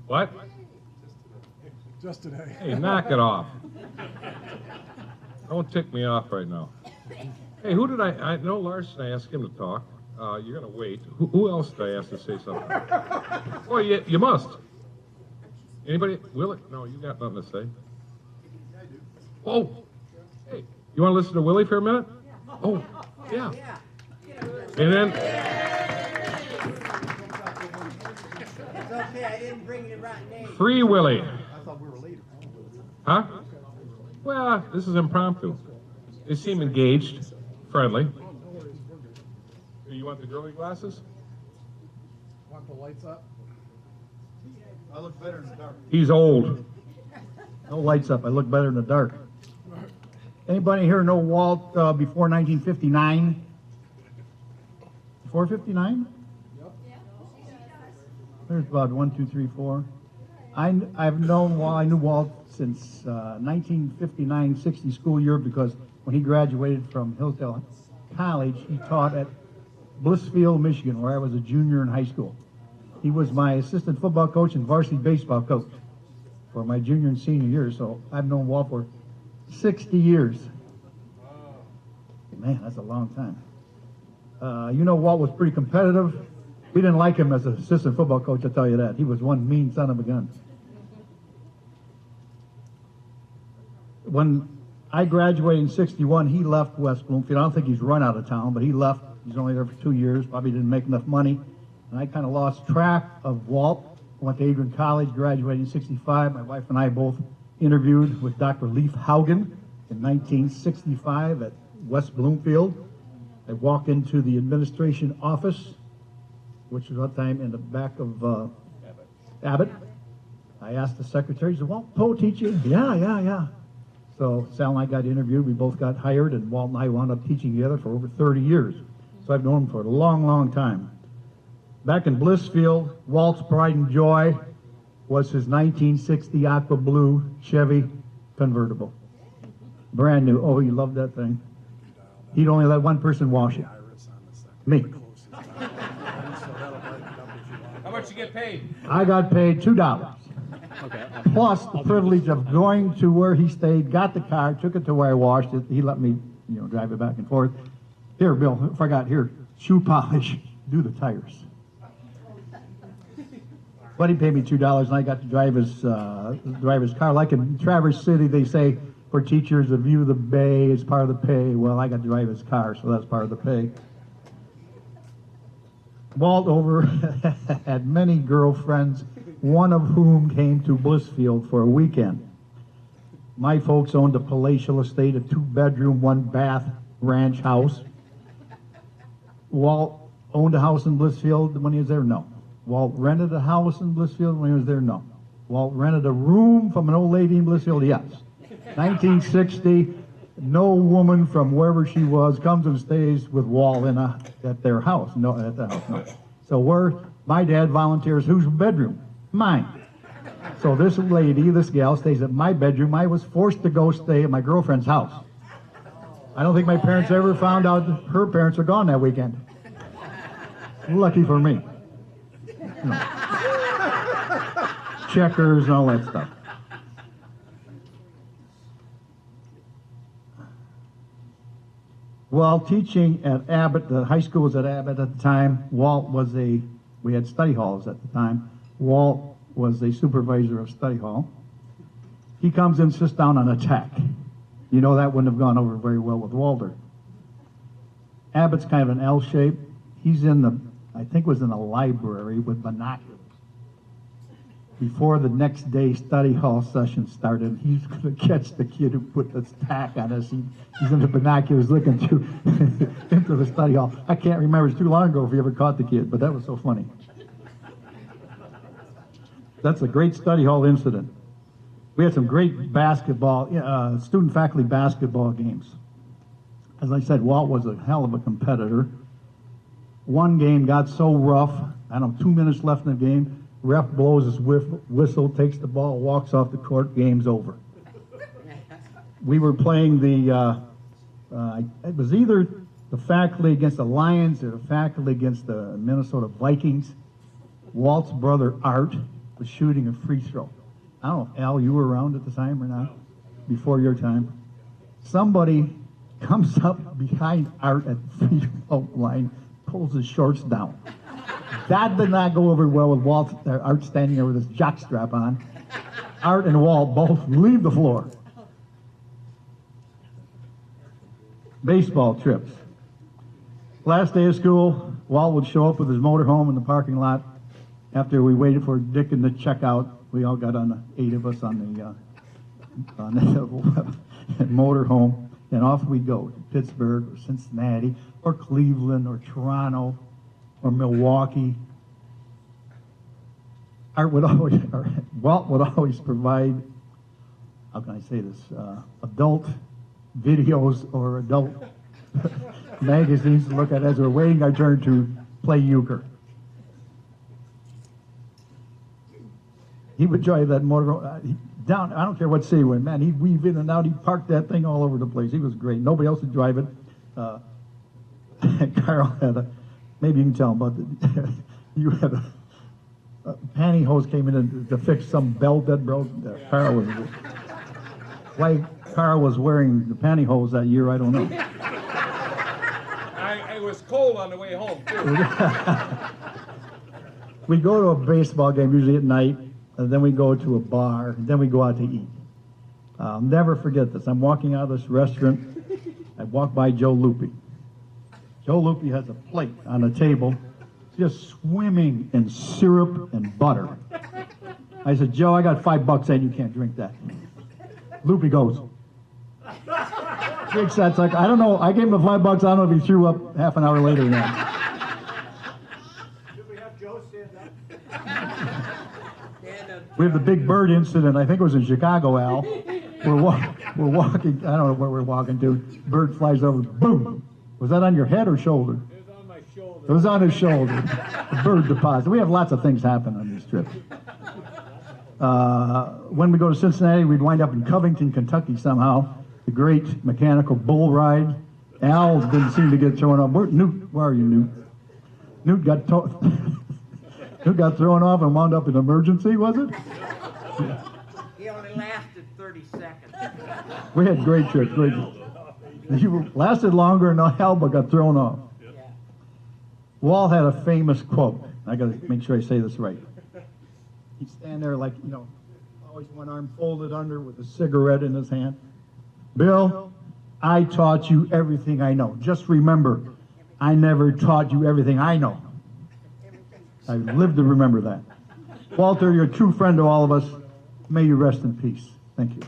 What? Just today. Hey, knock it off. Don't tick me off right now. Hey, who did I know Larson, I asked him to talk. You're going to wait. Who else did I ask to say something? Well, you must. Anybody? Willie? No, you got nothing to say. Oh, hey, you want to listen to Willie for a minute? Oh, yeah. And then, It's okay, I didn't bring the right name. Free Willie. I thought we were later. Huh? Well, this is impromptu. They seem engaged, friendly. You want the girly glasses? Want the lights up? I look better in the dark. He's old. No lights up. I look better in the dark. Anybody here know Walt before 1959? Before 59? There's about 1, 2, 3, 4. I've known Walt. I knew Walt since 1959-60 school year because when he graduated from Hillsdale College, he taught at Blissfield, Michigan, where I was a junior in high school. He was my assistant football coach and varsity baseball coach for my junior and senior years. So I've known Walt for 60 years. Man, that's a long time. You know, Walt was pretty competitive. We didn't like him as an assistant football coach, I'll tell you that. He was one mean son of a gun. When I graduated in 61, he left West Bloomfield. I don't think he's run out of town, but he left. He's only there for 2 years, probably didn't make enough money. And I kind of lost track of Walt. Went to Adrian College, graduated in 65. My wife and I both interviewed with Dr. Leif Haugen in 1965 at West Bloomfield. I walked into the administration office, which was at that time in the back of Abbott. I asked the secretary, he said, Walt Poe teach you? Yeah. So Sal and I got interviewed. We both got hired, and Walt and I wound up teaching together for over 30 years. So I've known him for a long, long time. Back in Blissfield, Walt's pride and joy was his 1960 aqua blue Chevy convertible. Brand new. Oh, he loved that thing. He'd only let one person wash it. Me. How much you get paid? I got paid $2. Plus the privilege of going to where he stayed, got the car, took it to where I washed it. He let me, drive it back and forth. Here, Bill, I forgot, here, shoe polish, do the tires. But he paid me $2, and I got to drive his car. Like in Traverse City, they say for teachers, the view of the bay is part of the pay. Well, I got to drive his car, so that's part of the pay. Walt over had many girlfriends, one of whom came to Blissfield for a weekend. My folks owned a palatial estate, a 2-bedroom, 1-bath ranch house. Walt owned a house in Blissfield when he was there? No. Walt rented a house in Blissfield when he was there? No. Walt rented a room from an old lady in Blissfield? Yes. 1960, no woman from wherever she was comes and stays with Walt at their house. No, at the house, no. So my dad volunteers, whose bedroom? Mine. So this lady, this gal, stays at my bedroom. I was forced to go stay at my girlfriend's house. I don't think my parents ever found out that her parents were gone that weekend. Lucky for me. Checkers and all that stuff. While teaching at Abbott, the high school was at Abbott at the time. We had study halls at the time. Walt was a supervisor of study hall. He comes in, sits down on a tack. That wouldn't have gone over very well with Walter. Abbott's kind of an L shape. He's I think was in a library with binoculars. Before the next day study hall session started, he's going to catch the kid who put this tack on us. He's in the binoculars looking into the study hall. I can't remember, it's too long ago if he ever caught the kid, but that was so funny. That's a great study hall incident. We had some great student-faculty basketball games. As I said, Walt was a hell of a competitor. One game got so rough, 2 minutes left in the game, ref blows his whistle, takes the ball, walks off the court, game's over. We were playing it was either the faculty against the Lions or the faculty against the Minnesota Vikings. Walt's brother, Art, was shooting a free throw. I don't know, Al, you were around at the time or not? Before your time. Somebody comes up behind Art at the free throw line, pulls his shorts down. That did not go over well with Art standing there with his jockstrap on. Art and Walt both leave the floor. Baseball trips. Last day of school, Walt would show up with his motorhome in the parking lot. After we waited for Dick and to check out, we all got on, 8 of us on the motorhome, and off we go to Pittsburgh or Cincinnati or Cleveland or Toronto or Milwaukee. Walt would always provide, how can I say this, adult videos or adult magazines to look at as we're waiting our turn to play euchre. He would drive that motor down, I don't care what city we're in, man, he'd weave in and out, he'd park that thing all over the place. He was great. Nobody else would drive it. Carl had maybe you can tell him about you had a pantyhose came in to fix some belt that broke. Why Carl was wearing the pantyhose that year, I don't know. I was cold on the way home, too. We go to a baseball game usually at night, and then we go to a bar, and then we go out to eat. I'll never forget this. I'm walking out of this restaurant. I walk by Joe Lupi. Joe Lupi has a plate on a table just swimming in syrup and butter. I said, Joe, I got $5 and you can't drink that. Lupi goes. Drinks that. Like, I don't know. I gave him the $5. I don't know if he threw up half an hour later or not. Should we have Joe stand up? We have the Big Bird incident. I think it was in Chicago, Al. We're walking. I don't know where we're walking to. Bird flies over. Boom. Was that on your head or shoulder? It was on my shoulder. It was on his shoulder. The bird deposit. We have lots of things happen on these trips. When we go to Cincinnati, we'd wind up in Covington, Kentucky somehow. The great mechanical bull ride. Al didn't seem to get thrown off. Newt, where are you, Newt? Newt got thrown off and wound up in emergency, was it? He only lasted 30 seconds. We had great trips. Great. You lasted longer than Al, but got thrown off. Yeah. Walt had a famous quote. I got to make sure I say this right. He'd stand there like, always one arm folded under with a cigarette in his hand. Bill, I taught you everything I know. Just remember, I never taught you everything I know. I live to remember that. Walter, you're a true friend to all of us. May you rest in peace. Thank you.